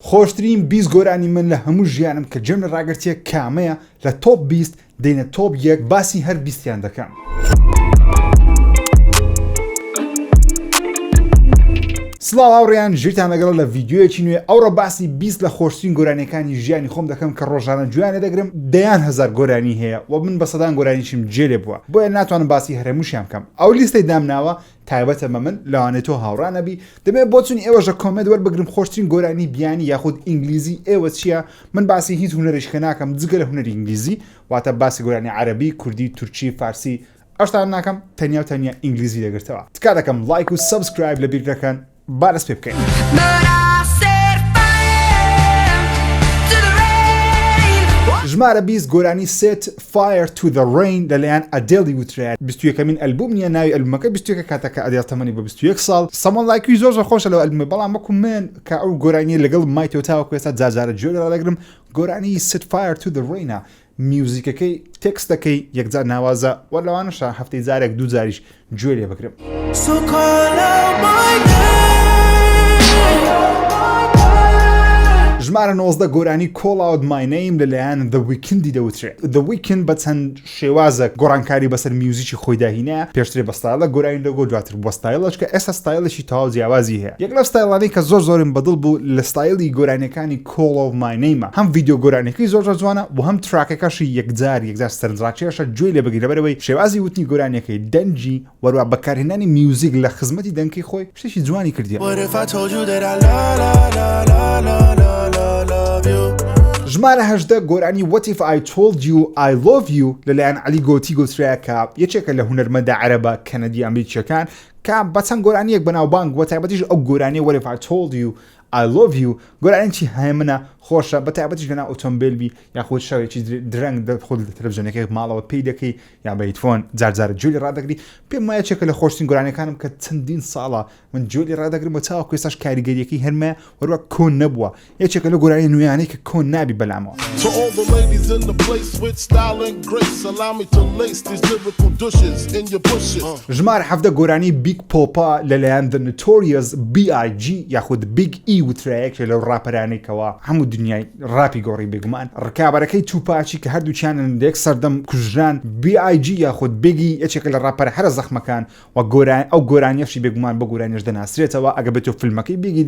خۆشترین 20 گۆرانی من لە هەموو ژیانم کە جێم لە ڕاگرتیە کامەیە لە تۆپ 20 دێنە تۆپ 1 باسی هەر 20یان دەکەم. سڵاو هاوڕێیان، ژیرتان لەگەڵ لە ڤیدیۆیەکی نوێ. ئەوڕۆ باسی 20 لە خۆشترین گۆرانیەکانی ژیانی خۆم دەکەم کە ڕۆژانە گوێیانێ دەگرم. دەیان هەزار گۆرانی هەیە و من بە سەدان گۆرانیشم جێ لێ بووە، بۆیە ناتوانم باسی هەرهەمووشیان بکەم. ئەو لیستەی دامناوە تایبەتە بە من لەوانێت تۆ هاوڕا نەبی. دەبێت بۆ چوونی ئێوەژە کۆمنت وەربگرم خۆشترین گۆرانی بیانی یاخود ئینگلیزی ئێوە چییە. من باسی هیچ هونەرێکشکە ناکەم جگە لە هونەری ئینگلیزی، واتە باسی گۆرانی عەرەبی، کوردی، تورکی، فارسی ئەشتان ناکەم، تەنیا و تەنیا ئینگلیزی دەگرتەوە. تکا دەکەم لایک و سەبسکرایب لە بیر دەکەن. بارەس پێ بکەین. ژمارە 20 گۆرانی Set Fire to the Rain لەلایەن ئەدێڵی وترایە. 21مین ئەلبوم نییە، ناوی ئەلبومەکە 21 کاتەکە ئەدێڵ تەمەنی بە 21 ساڵ. سەمۆن لایکوی زۆر خۆشە لەو ئەلبومە، بەڵام وەکو من کە ئەو گۆرانیە لەگەڵ مایتۆ تاوەکو ئێستا جارجارە گوێ دەدەگرم. گۆرانی Set Fire to the Rain میوزیکەکەی تێکستەکەی یەکجار ناوازە و لەوانەشە هەفتەی جارێک دوو جاریش گوێ لێ بگرم. ژمارە 19 گۆرانی Call Out My Name لەلایەن The Weekndی دەوترێت. The Weeknd بە چەند شێوازە گۆڕانکاری بەسەر میوزیکی خۆی داهینەیە. پێشترێ بە ستایلە گۆرانی دەگۆ، دواتر بۆ ستایلەش کە ئێستا ستایلێکی تەواو جیاوازی هەیە. یەک لەو ستایلانەی کە زۆرم بەدڵ بوو لە ستایلی گۆرانیەکانی Call Out My Name. هەم ڤیدیۆ گۆرانیەکەی زۆر جوانە و هەم تراکەکەشی یەکجار سەرنجڕاکێشە گوێ لێ بگری، لەبەرەوەی شێوازی وتنی گۆرانیەکەی دەنجی وەروە بەکارهێنانی میوزیک لە خزمەتی دەنگی خۆی شتێکی جوانی کردیە. ژمارە 18 گۆرانی What If I Told You I Love You لەلایەن عەلی گۆتی گۆترایە کە یەکێکە لە هونەرمەندە عەرەبە کەنەدی ئەمریکیەکان کە بە چەند گۆرانیەک بەناوبانگ وە تایبەتیش ئەو گۆرانی What If I Told You I Love You گۆرانێکی هەیە منە خۆشە، بە تایبەتیش لەناو ئۆتۆمبیلبی یاخود شەوێکی درەنگ دەخۆت لە تەلەڤیزیۆنەکەی ماڵەوە پێی دەکەی یا بە هیدفۆن جارجارە گوێ ڕادەگری. پێم وایە یەکێکە لە خۆشترین گۆرانیەکانم کە چەندین ساڵە من گوێ ڕادەگرم و تاوەکو ئێستاش کاریگەریەکەی هەرمە وەروە کۆن نەبووە. یەکێکە لە گۆرانی نوێیانەی کە کۆن نابی بەلامەوە. ژمارە 17 گۆرانی Big Poppa لەلایەن The Notorious B.I.G یاخود Big E وترایەک لەو ڕاپەرانێکەوە هەموو دنیای ڕاپی گۆڕی بێگومان. ڕکابەرەکەی توپاچی کە هەردووچیانن لە یەک سەردەم کوژران. B.I.G یاخود Biggie یەکێکە لە ڕاپەرە هەرە زەخمەکان و ئەو گۆرانیەشی بێگومان بە گۆرانیش دەناسرێتەوە. ئەگە بێت تۆ فیلمەکەی Biggie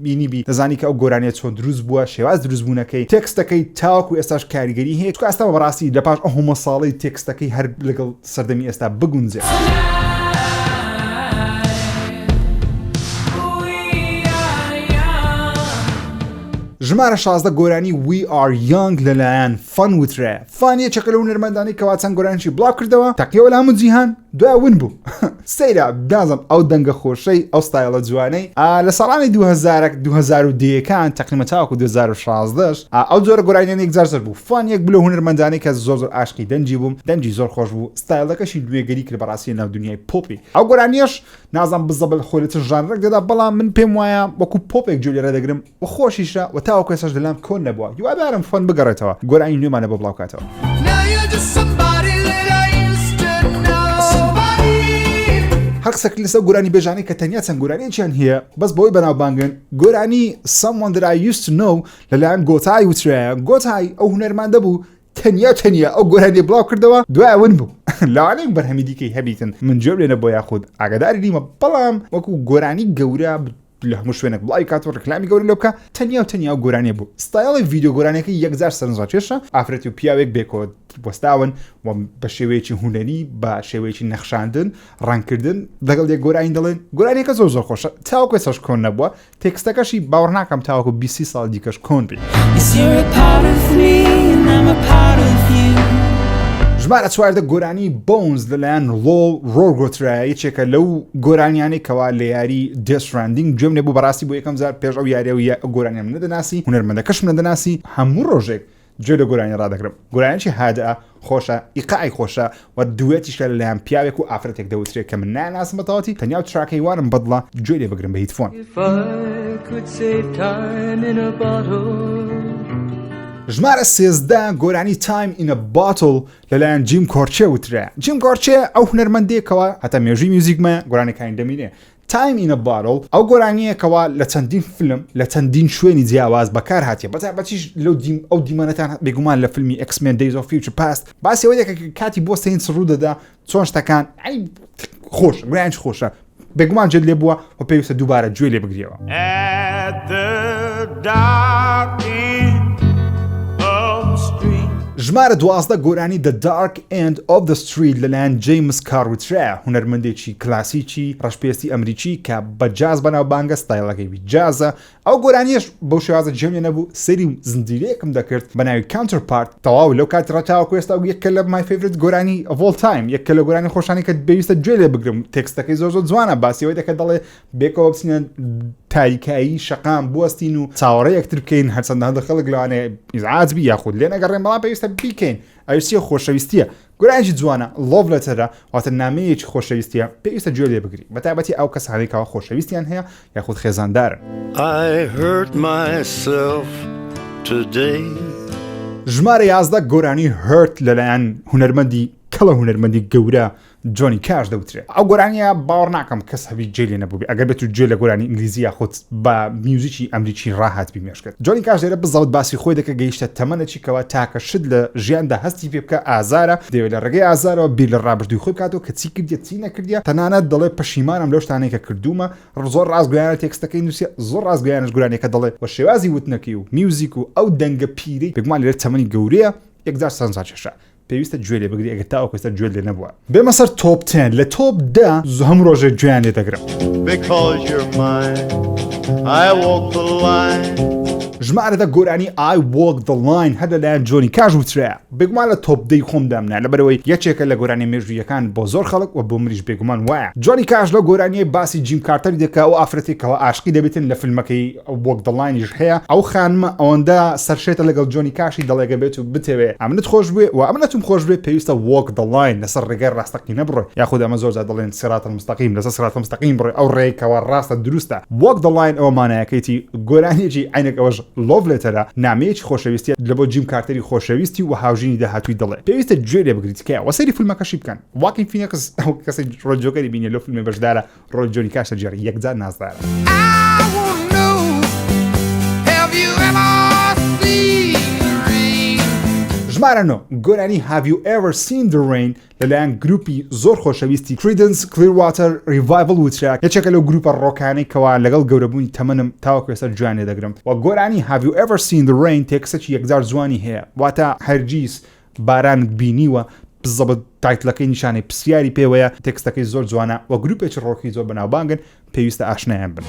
بینیبی دەزانی کە ئەو گۆرانیە چۆن دروست بووە، شێواز دروستبوونەکەی، تێکستەکەی تاوەکو ئێستاش کاریگەری هەیە. چونکە ئێستا بەڕاستی لەپاش ئەو هەموو ساڵەی تێکستەکەی هەر لەگەڵ سەردەمی ئێستا بگونجێت. ژمارە 16 گۆرانی We Are Young لەلایەن فەن وترایە. فەن یەکێکە لە هونەرمەندانی کەوا چەند گۆرانیشی بڵاو کردەوە تەقیەوە لە هەموو جیهان دوای ون بوو. سەیرە دازم ئەو دەنگە خۆشەی ئەو ستایلە جوانەی لە ساڵانی 2010کان تقریبا تاوەکو 2016 ئەو جۆرە گۆرانیان یەکجار زۆر بوو. فەن یەک بلە هونەرمەندانی کە زۆر عاشقی دەنجی بووم، دەنجی زۆر خۆش بوو، ستایلەکەشی دوێگەری کرد بەڕاستی ناو دنیای پۆپی. ئەو گۆرانیەش نازانم بزەبل خۆلێتە ژانرێک دەدا، بەڵام من پێم وایە وەکو پۆپێک گوێ لێ دەگرم و خۆشیشە و تاوەکو ئێستاش دەلام کۆن نەبووە. هیوادارم فەن بگەڕێتەوە، گۆرانی نوێمانە بۆ بڵاوکاتەوە. حەقسەک لەسەر گۆرانی بێژانەی کە تەنیا چەند گۆرانیەکیان هەیە بەس بۆی بەناوبانگن. گۆرانی Someone That I Used To Know لەلایەن گۆتای وترایە. گۆتای ئەو هونەرمەندە بوو تەنیا ئەو گۆرانی بڵاو کردەوە دوای ون بوو. لەوانەیە بەرهەمی دیکەی هەبیتن من جێ لێنە بۆ یاخود ئاگاداری دیمە، بەڵام وەکو گۆرانی گەورە لە هەموو شوێنێک بڵای کات و ڕکلامی گەورە لێ بکە تەنیا گۆرانی بوو. ستایلی ڤیدیۆ گۆرانەکەی یەکجار سەرنجڕاکێشە، ئافرەتی و پیاوێک بێکەوە وەستاون و بە شێوەیەکی هونەری بە شێوەیەکی نەخشاندن ڕانکردن لەگەڵ یەک گۆرانی دەڵێن. گۆرانیەکە زۆر خۆشە، تاوەکو ئێستاش کۆن نەبووە. تێکستەکەشی باوەڕ ناکەم تاوەکو 20 ساڵ دیکەش کۆن بێت. ژمارە 14 گۆرانی Bones لەلایەن ڕۆ گۆترایە. یەکێکە لەو گۆرانیانەی کەوا لە یاری Death Stranding گوێم لێبوو بەڕاستی بۆ یەکەم جار پێش ئەو یاریە و گۆرانیان نەدەناسی، هونەرمەندەکەشم نەدەناسی. هەموو ڕۆژێک گوێ لە گۆرانی ڕادەگرم. گۆرانیی هادە خۆشە، ئیقای خۆشە و دوێتیشکە لەلایەن پیاوێک و ئافرەتێک دەوترێت کە من ناناسم بەتەواتی. تەنیا و تراکەی وارم بەدڵە گوێ لێ بگرم بە هیدفۆن. ژمارە 13 گۆرانی Time in a Bottle لەلایەن جیم کۆرچێ وترە. جیم کۆرچێ ئەو هونەرمەندێکەوە هەتا مێژووی میوزیکمە گۆرانەکانی دەمینێ Time in a Bottle ئەو گۆرانیەکەوە لە چەندین فیلم لە چەندین شوێنی جیاواز بەکار هاتیە بەتایبەتیش ئەو دیمەنەتان بێگومان لە فیلمی X-Men Days of Future Past باسی ئەوەیە کە کاتی بۆ سەینس ڕوودەدا چۆن شتەکان خۆش گرانج خۆشە بێگومان جێت لێ بووە و پێویستە دووبارە گوێ لێ بگریەوە. ژمارە 12 گۆرانی The Dark End of the Street لەلایەن جیمس کاروترا هونەرمەندێکی کلاسیکی ڕەشپێستی ئەمریکی کە بە جاز بەناوبانگە ستایلەکەی جازە ئەو گۆرانیەش بەو شێوازە جێم لێ نەبوو سەری زنجیرەیەکم دەکرد بە ناوی Counterpart تەواو لەو کاتی ڕەتاوە کوێستا و یەکە لە my favorite گۆرانی of all time یەکە لە گۆرانی خۆشانی کە پێویستە گوێ لێ بگرم تێکستەکەی زۆر جوانە باسیەوەی دەکە دەڵێ بێکەوە بچینە تاریکایی شەقام بوەستین و چاوەڕێ یەکتر بکەین هەرچەندە هەندێک خەڵک لەوانێ ئیزعاج بی یاخود لێ نەگەڕێن بەڵام پێویستە بیکەین ئەوسیە خۆشەویستیە گۆرانیی جوانە love letter واتە نامەیەکی خۆشەویستیە پێویستە گوێ لێ بگری بەتایبەتی ئەو کەسانێکەوە خۆشەویستیان هەیە یاخود خێزاندارن. ژمارە 11 گۆرانی هرت لەلایەن هونەرمەندی کەڵە هونەرمەندی گەورە جۆنی کاش دەوترێت ئەو گۆرانیە باوەڕ ناکەم کەس هەوی جێ لێ نەبووبێ ئەگەر بێت گوێ لە گۆرانی ئینگلیزی یاخود بە میوزیکی ئەمریکی ڕاهات بیمێشکرد. جۆنی کاش لێرە بزەوت باسی خۆی دەکە گەیشتە تەمەنێکی کەوا تاکە شت لە ژیاندا هەستی پێ بکە ئازارە دەوێت لە ڕێگەی ئازارەوە بیر لە ڕابردووی خۆی بکاتەوە کە چی کردیە چی نەکردیە تەنانەت دەڵێ پەشیمانم لەو شتانەی کە کردومە زۆر ڕاستگویانە تێکستەکەی نووسە زۆر ڕاستگویانش گۆرانیەکە دەڵێ بە شێوازی وتنەکەی و میوزیک و ئەو دەنگە پیرەی بێگومان لێرە تەمەنی گەورەیە یەکجار سەنجاچێشە پێویستە گوێ لێ بگری ئەگەر تا ئەوکەستە گوێ لێ نەبووە. بێمە سەر تۆپ 10 لە تۆپ 10 هەموو ڕۆژێ گوێیان لێ دەگرم. ژمارەدە گۆرانی I walk the line هەر لەلایەن جۆنی کاژ وترایە بێگومان لە تۆپ 10 خۆمدامنا لەبەرەوەی یەکێکە لە گۆرانی مێژوویەکان بۆ زۆر خەڵک و بۆ مریش بێگومان وایە. جۆنی کاژ لە گۆرانیە باسی جیم کارتەری دەکا و ئافرەتێکەوە عاشقی دەبێتن لە فیلمەکەی walk the line هەیە ئەو خانمە ئەوەندە سەرشێتە لەگەڵ جۆنی کاشی دەڵێگە بێت و بتەوێ ئەمنت خۆش بێ و ئەمنەتم خۆش بێ پێویستە walk the line لەسەر ڕێگەی ڕاستەقی نەبڕۆ یاخود ئەمە زۆر جار دەڵێن سیرات المستەقیم لەسەر سیرات المستەقیم بڕۆ ئەو ڕێیکەوە ڕاستە دروستە. walk the line ئەوە مانایەکەیتی گۆرانیەکی عینێک ئەوەش love letter نامەیەکی خۆشەویستیە لە بۆ جیم کارتەری خۆشەویستی و هاوژینی داهاتووی دەڵێ پێویستە گوێ لێ بگریت کە وەسەری فیلمەکەشی بکەن واکین فینیکس ئەو کەسێک ڕۆژۆکەری بینێ لەو فیلمێ بەشدارە ڕۆژ جۆنی کاشە جێڕ یەکجار نازدارە. ژمارە 9 گۆرانی Have you ever seen the rain لەلایەن گروپی زۆر خۆشەویستی Creedence Clearwater Revival وترا یەکێکە لەو گروپە ڕۆکانەی کەوا لەگەڵ گەورەبوونی تەمەنم تاوەکو ئێستا گوێیان لێ دەگرم و گۆرانی Have you ever seen the rain تێکسەکی یەکجار جوانی هەیە واتە هەرگیز باران بینیوە بزەبت تایتلەکەی نیشانەی پرسیاری پێوەیە تێکستەکەی زۆر جوانە و گروپێکی ڕۆکی زۆر بەناوبانگن پێویستە ئاشنایان بن.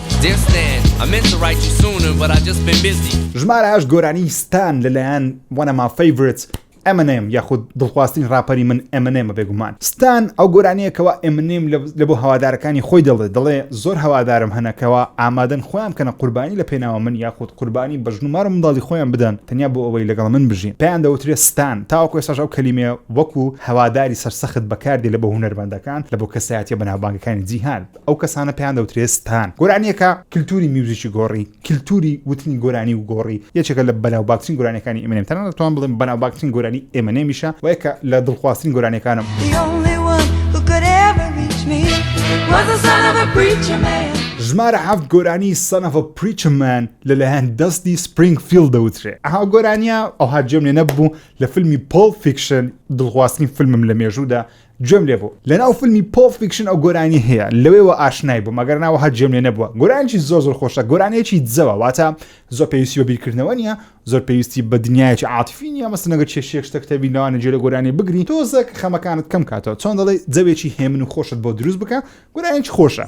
ژمارە 8 گۆرانی ستان لەلایەن one of my favorites Eminem یاخود دڵخواستین راپەری من Eminem بێگومان. ستان ئەو گۆرانیەکەوە Eminem لە بۆ هەوادارەکانی خۆی دەڵێ زۆر هەوادارم هەنەکەوە ئامادەن خۆیان بکەنە قوربانی لە پێناوە من یاخود قوربانی بە ژنومارە منداڵی خۆیان بدەن تەنیا بۆ ئەوەی لەگەڵ من بژین. پێیان دەوترێت ستان تاوەکو ئێستاش ئەو کەلیمە وەکو هەواداری سەرسەخت بەکاردێ لە بۆ هونەرمەندەکان لە بۆ کەسایەتیە بەناوبانگەکانی جیهان ئەو کەسانە پێیان دەوترێت ستان. گۆرانیەکە کللتوری میوزیکی گۆڕی کللتوری وتنی گۆرانی و گۆڕی یەکێکە لە بەناوبانگترین گۆرانیەکانی Eminem تەنانەت دەتوانم بڵێم بەناوبانگترین گۆرانی Eminemیشە و یەکە لە دڵخواستین گۆرانیەکانم. ژمارە 7 گۆرانی Son of a Preacher Man لەلایەن Dusty Springfield دەوترێت. ئەها گۆرانیە ئەوها جێم لێ نەبوو لە فیلمی Pulp Fiction دڵخواستین فیلمم لە مێژوودا گوێم لێ بوو لەناو فیلمی Pulp Fiction ئەو گۆرانی هەیە لەوێەوە ئاشنای بوو مەگەر ناوەها جێم لێ نەبووە. گۆرانیی زۆر خۆشە گۆرانەیەکی جەوە واتە زۆر پێویستی بە بیرکردنەوە نیە زۆر پێویستی بە دنیایەکی عاتیفی نیە مەسەن ئەگەر چێشێک شتە کتێبی ناوانە جێ لە گۆرانی بگری تۆزێک خەمەکانت کەم کاتەوە چۆن دەڵێ جەوێکی هێمن و خۆشت بۆ دروست بکە گۆرانیی خۆشە.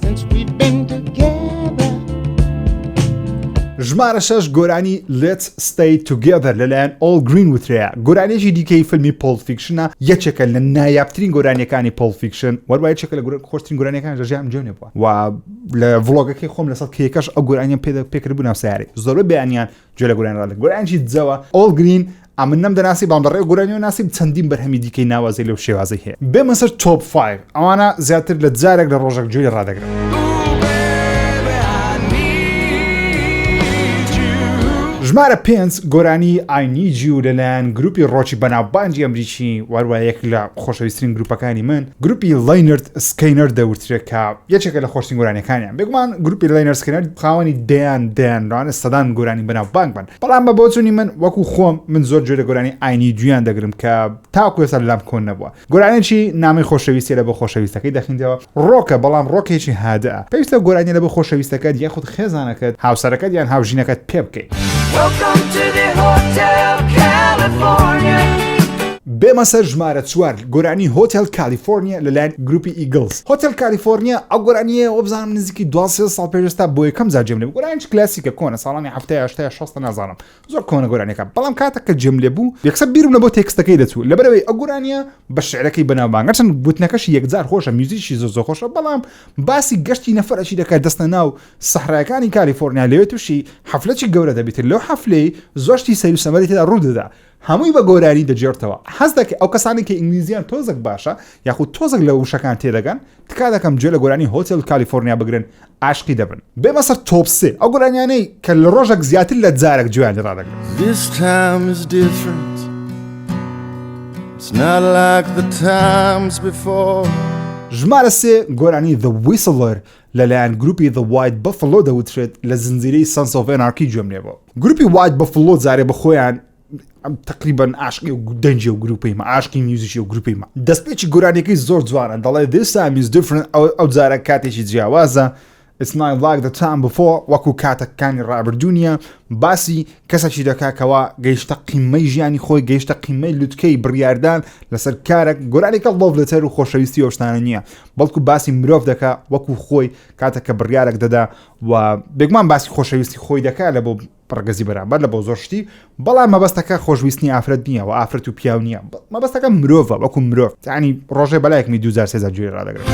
ژمارە 6 گۆرانی Let's Stay Together لەلایەن All Green وترەیە. گۆرانێکی دیکەی فیلمی Pulp Fictionە یەکێکە لە نایابترین گۆرانیەکانی Pulp Fiction وەروە یەکێکە لە خۆشترین گۆرانیەکان ژیانم جێ نەبووە و لە ڤڵۆگەکەی خۆم لەسەڵ کێکەش ئەو گۆرانیان پێکردبوو ناو سیارەی زۆربەی بەیانیان گوێ لە گۆرانی ڕادە گۆرانیی جەوە All Green ئەمن نەم دەناسی باڵدەڕێ گۆرانی و ناسیب چەندین بەرهەمی دیکەی ناوازەی لەو شێوازەی هەیە. بێمە سەر تۆپ 5 ئەوانە زیاتر لە جارێک لە ڕۆژێک گوێ ڕادەگرن. ژمارە 5 گۆرانی I need you لەلایەن گروپی ڕۆکی بەناوبانگی ئەمریکی وەروە یەک لە خۆشەویستترین گروپەکانی من گروپی لاینرد سکەینەر دەوترێت کە یەکێکە لە خۆشترین گۆرانیەکانیان بێگومان گروپی لاینەر سکەینەر خاوەنی دەیانڕانە سەدان گۆرانی بەناوبانگ بن بەڵام بە بۆچوونی من وەکو خۆم من زۆر جۆرە گۆرانی I need you یان دەگرم کە تاکو ێستا لام کۆن نەبووە گۆرانێکی نامی خۆشەویستی لە بۆ خۆشەویستەکەی دەخینەوە ڕۆکە بەڵام ڕۆکێکی هادەە پێویستە گۆرانی لە بۆ خۆشەویستەکەت یاخود خێزانەکەت هاوسەرەکەت یان هاوژینەکەت پێ بکەیت بێمە سەر ژمارە 4 گۆرانی هۆتێل کالیفۆرنیا لەلایەن گروپی ئیگڵز هۆتێل کالیفۆرنیا ئەو گۆرانیە ئەو بزانم نزیکی 12 ساڵ پێشستا بۆ یەکەم جار جێم لێ بوو گۆرانیی کلاسیکە کۆنە ساڵانی 70 نازانم زۆر کۆنە گۆرانیەکە بەڵام کاتێک کە جێم لێ بوو یەکسەر بیرم لە بۆ تێکستەکەی دەچوو لەبەرەوەی ئەو گۆرانیە بە شعرەکەی بەناوبانگ هەرچەند گوتنەکەشی یەکجار خۆشە میوزیکی زۆر خۆشە بەڵام باسی گەشتی نەفەرەکی دەکات دەستە ناو سەحرایەکانی کالیفۆرنیا لەوێ تووشی حەفلەی گەورە دەبێت لەو حەفلەی زۆرشتی سەیر و سەمەری تێدا ڕوو دەدا هەمووی بە گۆرانی دەجێڕتەوە حەز دەکەی ئەو کەسانی کە ئینگلیزیان تۆزێک باشە یاخود تۆزێک لە وشەکان تێدەگەن تکا دەکەم گوێ لە گۆرانی هۆتێل کالیفۆرنیا بگرن عاشقی دەبن بێمە سەر تۆپ 3 ئەو گۆرانیانەی کە لە ڕۆژێک زیاتر لە جارێک گوێیان ڕادەگرن ژمارە 3 گۆرانی The Whistler لەلایەن گروپی The White Buffalo دەوترێت لە زنجیرەی Sons of Anarchy گوێم لێبەوە گروپی White Buffalo جارێ بە خۆیان تقریبا عاشقی و دەنجی و گروپی ما عاشقی میوزیکی و گروپی ما دەستپێکی گۆرانیەکەی زۆر جوانە دەڵێ this time is different ئەو جارە کاتێکی جیاوازە It's not like the time before وەکو کاتەکانی ڕابردوونیە باسی کەسێکی دەکاکەوە گەیشتە قیمەی ژیانی خۆی گەیشتە قیمەی لوتکەی بڕیاردان لەسەر کارێک گۆرانێکە لەتەر و خۆشەویستی ئەو شتانە نییە بەڵکو باسی مرۆڤ دەکا وەکو خۆی کاتێککە بڕیارێک دەدا و بێگومان باسی خۆشەویستی خۆی دەکا لە بۆ ڕگەزی بەرامبەر لە بۆ زۆر شتی بەڵام مەبەستەکە خۆشویستنی ئافرەت نییە و ئافرەت و پیاو نییە مەبەستەکە مرۆڤە وەکو مرۆڤ تانی ڕۆژێ بەلایەکمی 2003 گوێ ڕادەگرێت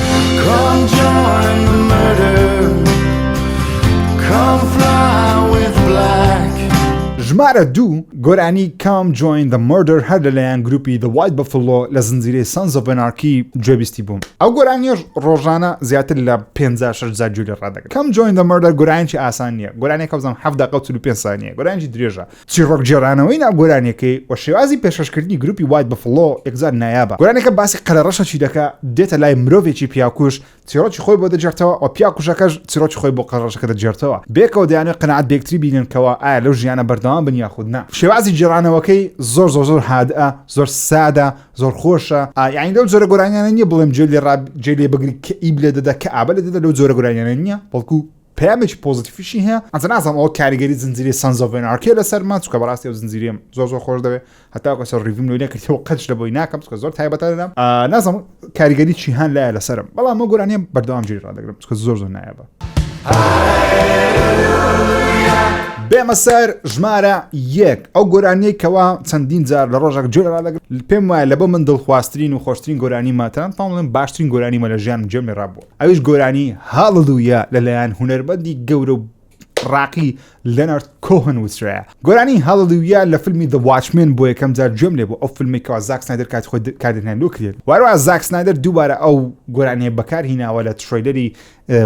ژمارە 2 گۆرانی Come Join the Murder هەر لەلایەن گروپی The White Buffalo لە زنجیرەی Sons of Anarchy گوێبیستی بووم ئەو گۆرانیەش ڕۆژانە زیاتر لە 56 جار گوێ ڕادەگرێت Come Join the Murder گۆرانێکی ئاسان نییە گۆرانێک بزانم 7 دقیقە و 45 ثانیە گۆرانێکی درێژە چیرۆک جێرانەوەی ناو گۆرانیەکەی و شێوازی پێشکەشکردنی گروپی White Buffalo یەکجار نایابە گۆرانێکە باسی قەرەڕەشەکی دەکات دێتە لای مرۆڤێکی پیاکوش چیرۆکی خۆی بۆ دەجێڕتەوە و پیاکوشەکەش چیرۆکی خۆی بۆ قەرەڕەشەکە دەجێڕتەوە بێکەوە دەیانێت قەنەعەت بێکتری بینن کەوە ئایا لەو ژیانە بەردەوام بن یاخود نا شێوازی جێڕانەوەکەی زۆر هادئە زۆر سادە زۆر خۆشە یعنی لەو جۆرە گۆرانیانە نییە بڵێم جێ لێ بگری کە ئیب لێ دەدا کە ئابە لێ دەدا لەو جۆرە گۆرانیانە نییە بەڵکو پەیامێکی پۆزیتیڤیشی هەیە ئەنجا نازانم ئەوە کاریگەری زنجیرەی Sons of Anarchy لەسەرمان چونکە بەڕاستی ئەو زنجیرەم زۆر خۆش دەوێت هەتا کەسە ڕیڤیم لێ نەکردەوە قەتش لە بۆی ناکەم چونکە زۆر تایبەتە دەدەم نازانم کاریگەری چی هەن لایە لەسەرم بەڵام ئەو گۆرانیە بەردەوام گوێ ڕادەگرم چونکە زۆر نایابە بێمە سەر ژمارە 1 ئەو گۆرانیەی کەوا چەندین جار لە ڕۆژێک گوێ ڕادەگرم پێم وایە لە بۆ من دڵخوازترین و خۆشترین گۆرانی ماتەن تاڵڵێن باشترین گۆرانی مە لە ژیانم گوێم لێ ڕابووە ئەویش گۆرانی هاللویا لەلایەن هونەرمەندی گەورە و ڕاقی لەنارد کۆهن وترایە گۆرانی هاللویا لە فیلمی The Watchmen بۆ یەکەم جار گوێم لێ بوو ئەو فیلمێکەوە زاک سنایدەر کاتی خۆی کاردێنان لۆ کرێت واروە زاک سنایدەر دووبارە ئەو گۆرانیە بەکار هیناوە لە تڕیلەری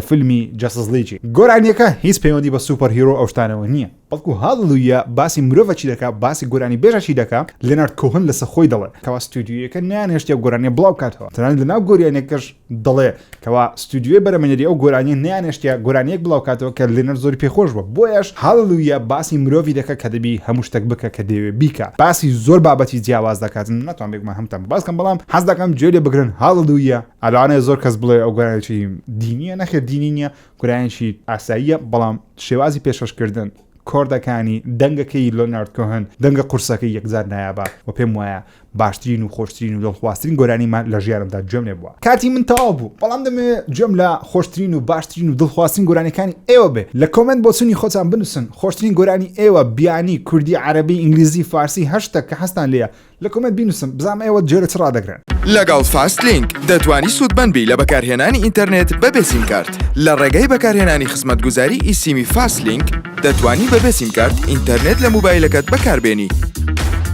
فیلمی جاستس لیجی گۆرانیەکە هیچ پەیوەندی بە سوپەر هیرۆ ئەو شتانەوە نییە بەڵکو هاللویا باسی مرۆڤەکی دەکات باسی گۆرانی بێژەکی دەکات لەنارد کۆهن لەسەر خۆی دەڵێ کەوا ستودیۆیەکە نانهێشتە گۆرانیە بڵاو کاتەوە تەنانەت لەناو گۆرانیەکەش دەڵێ کەوا ستودیۆی بەرەمێنەری ئەو گۆرانیە نانهێشتە گۆرانیەک بڵاو کاتەوە کە لەنارد زۆری پێخۆش بووە بۆیەش هاللویا باسی مرۆڤی دەکات کە دەبی هەموو شتێک بکە کە دەوێت بیکە باسی زۆر بابەتی جیاواز دەکات ناتوان بێگومان هەمتان باسکەم بەڵام حەز دەکەم گوێ لێ بگرن هاللویا ئەلانەیە زۆر کەس بڵێ ئەو گۆرانێکی دینیە نەخێر دینی نییە گۆرانێکی ئاساییە بەڵام شێوازی پێشکەشکردن کۆردەکانی دەنگەکەی لۆنارد کۆهن دەنگە قورسەکەی یەکجار نایابە و پێم وایە باشترین و خۆشترین و دڵخوازترین گۆرانیمان لە ژیانمدا گوێم لێ بووە کاتی من تەواو بوو بەڵام دەمێ گوێم لە خۆشترین و باشترین و دڵخوازترین گۆرانیەکانی ئێوە بێ لە کۆمنت بۆ چونی خۆتان بنووسن خۆشترین گۆرانی ئێوە بیانی کوردی عەرەبی ئینگلیزی فارسی هەر شتێک کە هەستان لێیە لە کۆمنت بینووسن بزانم ئێوە جێرە چ ڕادەگرن لەگەڵ فاست لینک دەتوانی سوودبەنبی لە بەکارهێنانی ئینتەرنێت بەبێ سیمکارت لە ڕێگەی بەکارهێنانی خزمەتگوزاری ئیسیمی فاست لینک دەتوانی بەبێ سیمکارت ئینتەرنێت لە موبایلەکەت بەکاربێنی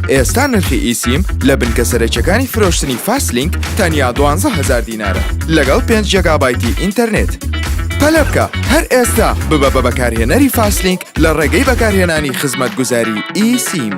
ئێستا نرخی ئیسیم لە بنکە سەرەکیەکانی فرۆشتنی فاست لینک تەنیا 12,000 دینارە لەگەڵ 5 جیگابایتی ئینتەرنێت پەلە بکە هەر ئێستا ببە بە بەکارهێنەری فاسلینک لە ڕێگەی بەکارهێنانی خزمەتگوزاری ئیسیم.